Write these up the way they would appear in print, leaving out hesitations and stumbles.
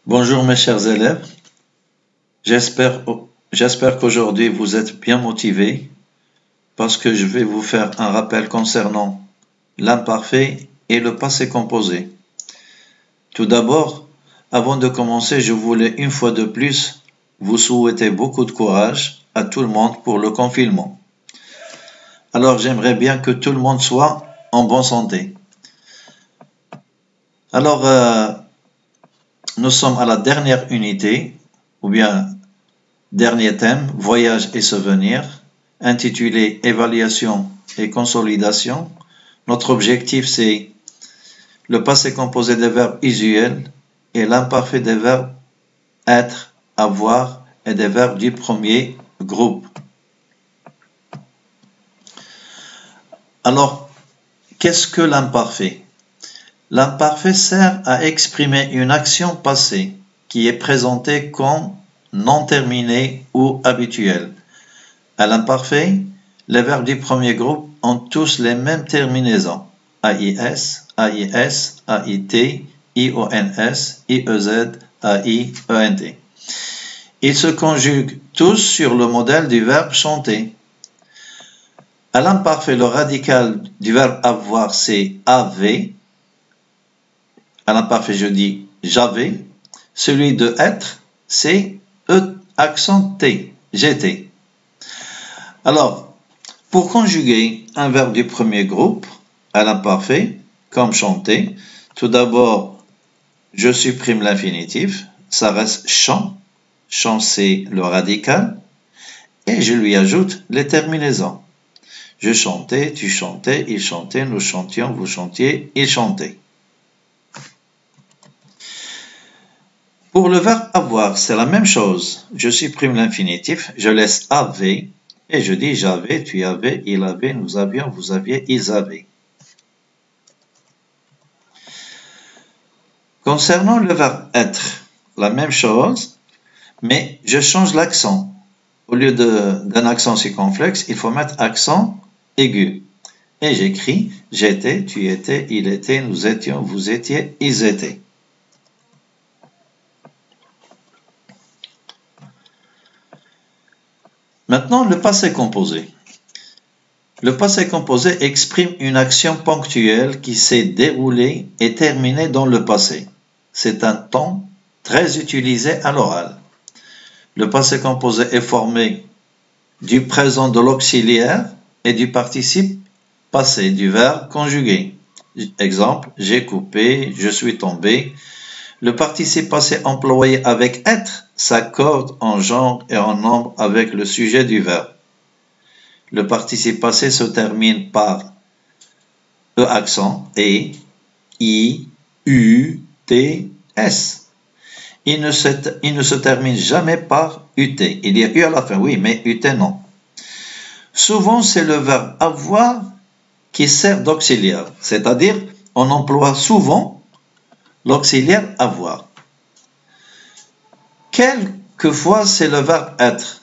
Bonjour mes chers élèves, j'espère qu'aujourd'hui vous êtes bien motivés parce que je vais vous faire un rappel concernant l'imparfait et le passé composé. Tout d'abord, avant de commencer, je voulais une fois de plus vous souhaiter beaucoup de courage à tout le monde pour le confinement. Alors j'aimerais bien que tout le monde soit en bonne santé. Alors, nous sommes à la dernière unité, ou bien dernier thème, voyage et souvenirs, intitulé évaluation et consolidation. Notre objectif, c'est le passé composé des verbes usuels et l'imparfait des verbes être, avoir et des verbes du premier groupe. Alors, qu'est-ce que l'imparfait? L'imparfait sert à exprimer une action passée qui est présentée comme non terminée ou habituelle. À l'imparfait, les verbes du premier groupe ont tous les mêmes terminaisons. AIS, AIS, AIT, IONS, IEZ, AI, ENT. Ils se conjuguent tous sur le modèle du verbe chanter. À l'imparfait, le radical du verbe avoir, c'est AV. À l'imparfait, je dis j'avais. Celui de être, c'est E, accent T, j'étais. Alors, pour conjuguer un verbe du premier groupe à l'imparfait, comme chanter, tout d'abord, je supprime l'infinitif, ça reste chant. Chant, c'est le radical. Et je lui ajoute les terminaisons. Je chantais, tu chantais, il chantait, nous chantions, vous chantiez, il chantait. Pour le verbe avoir, c'est la même chose. Je supprime l'infinitif, je laisse avait et je dis j'avais, tu avais, il avait, nous avions, vous aviez, ils avaient. Concernant le verbe être, la même chose, mais je change l'accent. Au lieu d'un accent circonflexe, il faut mettre accent aigu. Et j'écris j'étais, tu étais, il était, nous étions, vous étiez, ils étaient. Maintenant, le passé composé. Le passé composé exprime une action ponctuelle qui s'est déroulée et terminée dans le passé. C'est un temps très utilisé à l'oral. Le passé composé est formé du présent de l'auxiliaire et du participe passé du verbe conjugué. Exemple, j'ai coupé, je suis tombé. Le participe passé employé avec être s'accorde en genre et en nombre avec le sujet du verbe. Le participe passé se termine par E accent, E, I, U, T, S. Il ne se termine jamais par UT. Il y a U à la fin, oui, mais UT non. Souvent, c'est le verbe avoir qui sert d'auxiliaire, c'est-à-dire on emploie souvent l'auxiliaire avoir. Quelquefois, c'est le verbe être.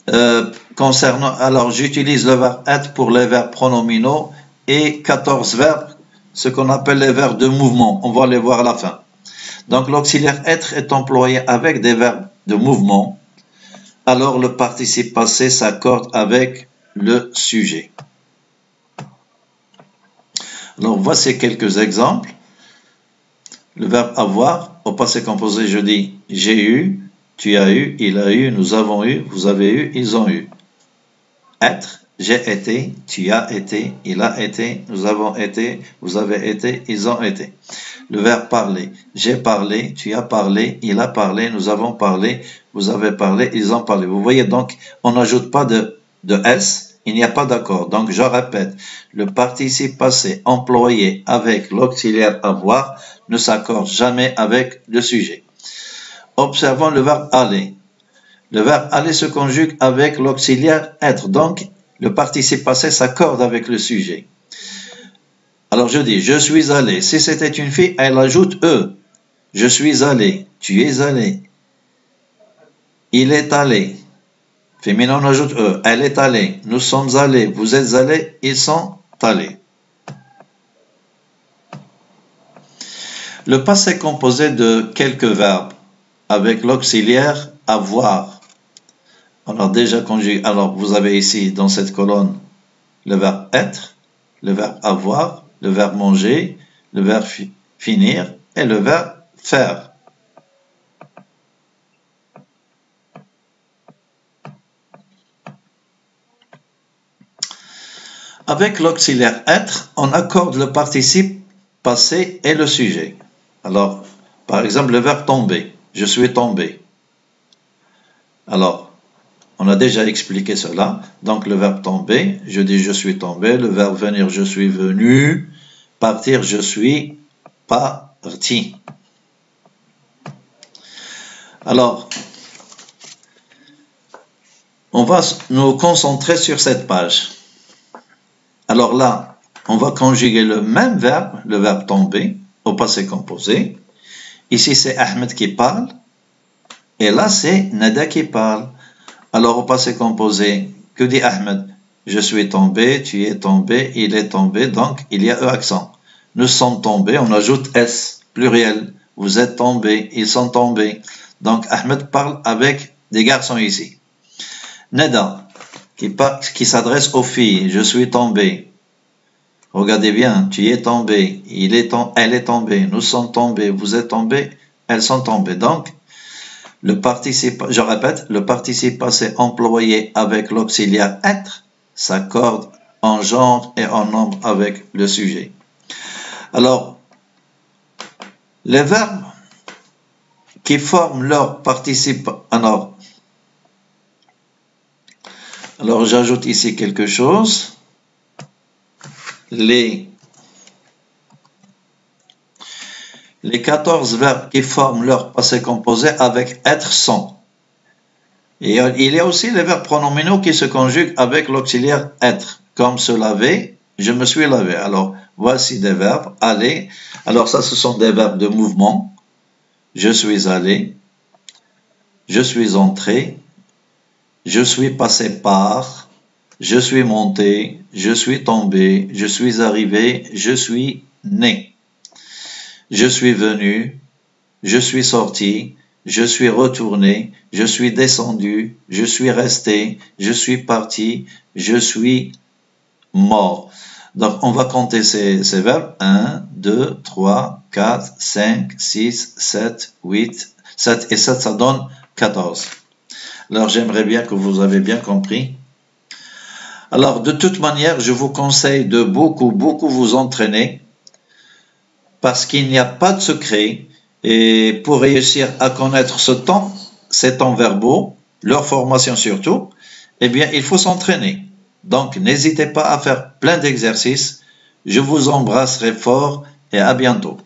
Alors, j'utilise le verbe être pour les verbes pronominaux et 14 verbes, ce qu'on appelle les verbes de mouvement. On va les voir à la fin. Donc, l'auxiliaire être est employé avec des verbes de mouvement. Alors, le participe passé s'accorde avec le sujet. Alors, voici quelques exemples. Le verbe avoir, au passé composé, je dis j'ai eu, tu as eu, il a eu, nous avons eu, vous avez eu, ils ont eu. Être, j'ai été, tu as été, il a été, nous avons été, vous avez été, ils ont été. Le verbe parler, j'ai parlé, tu as parlé, il a parlé, nous avons parlé, vous avez parlé, ils ont parlé. Vous voyez donc, on n'ajoute pas de S, il n'y a pas d'accord. Donc je répète, le participe passé employé avec l'auxiliaire avoir ne s'accorde jamais avec le sujet. Observons le verbe aller. Le verbe aller se conjugue avec l'auxiliaire être. Donc, le participe passé s'accorde avec le sujet. Alors, je dis, je suis allé. Si c'était une fille, elle ajoute E. Je suis allé. Tu es allé. Il est allé. Féminin, on ajoute E. Elle est allée. Nous sommes allés. Vous êtes allés. Ils sont allés. Le passé est composé de quelques verbes. avec l'auxiliaire avoir. Alors déjà conjugué. Alors vous avez ici dans cette colonne le verbe être, le verbe avoir, le verbe manger, le verbe finir et le verbe faire. Avec l'auxiliaire être, on accorde le participe passé et le sujet. Alors, par exemple, le verbe tomber. Je suis tombé. Alors, on a déjà expliqué cela. Donc, le verbe tomber, je dis je suis tombé. Le verbe venir, je suis venu. Partir, je suis parti. Alors, on va nous concentrer sur cette page. Alors là, on va conjuguer le même verbe, le verbe tomber, au passé composé. Ici, c'est Ahmed qui parle. Et là, c'est Nada qui parle. Alors, au passé composé, que dit Ahmed? Je suis tombé, tu es tombé, il est tombé. Donc, il y a E accent. Nous sommes tombés, on ajoute S, pluriel. Vous êtes tombés, ils sont tombés. Donc, Ahmed parle avec des garçons ici. Nada, qui s'adresse aux filles. Je suis tombé. Regardez bien, tu es tombé, elle est tombée, nous sommes tombés, vous êtes tombés, elles sont tombées. Donc, le participe, je répète, le participe passé employé avec l'auxiliaire être s'accorde en genre et en nombre avec le sujet. Alors, les verbes qui forment leur participe, alors j'ajoute ici quelque chose. Les 14 verbes qui forment leur passé composé avec être sont. Et il y a aussi les verbes pronominaux qui se conjuguent avec l'auxiliaire être, comme se laver, je me suis lavé. Alors, voici des verbes. Aller. Alors, ça, ce sont des verbes de mouvement. Je suis allé. Je suis entré. Je suis passé par. Je suis monté, je suis tombé, je suis arrivé, je suis né. Je suis venu, je suis sorti, je suis retourné, je suis descendu, je suis resté, je suis parti, je suis mort. Donc, on va compter ces verbes. 1, 2, 3, 4, 5, 6, 7, 8. 7 et 7, ça donne 14. Alors, j'aimerais bien que vous avez bien compris. Alors, de toute manière, je vous conseille de beaucoup vous entraîner parce qu'il n'y a pas de secret. Et pour réussir à connaître ces temps verbaux, leur formation surtout, eh bien, il faut s'entraîner. Donc, n'hésitez pas à faire plein d'exercices. Je vous embrasserai fort et à bientôt.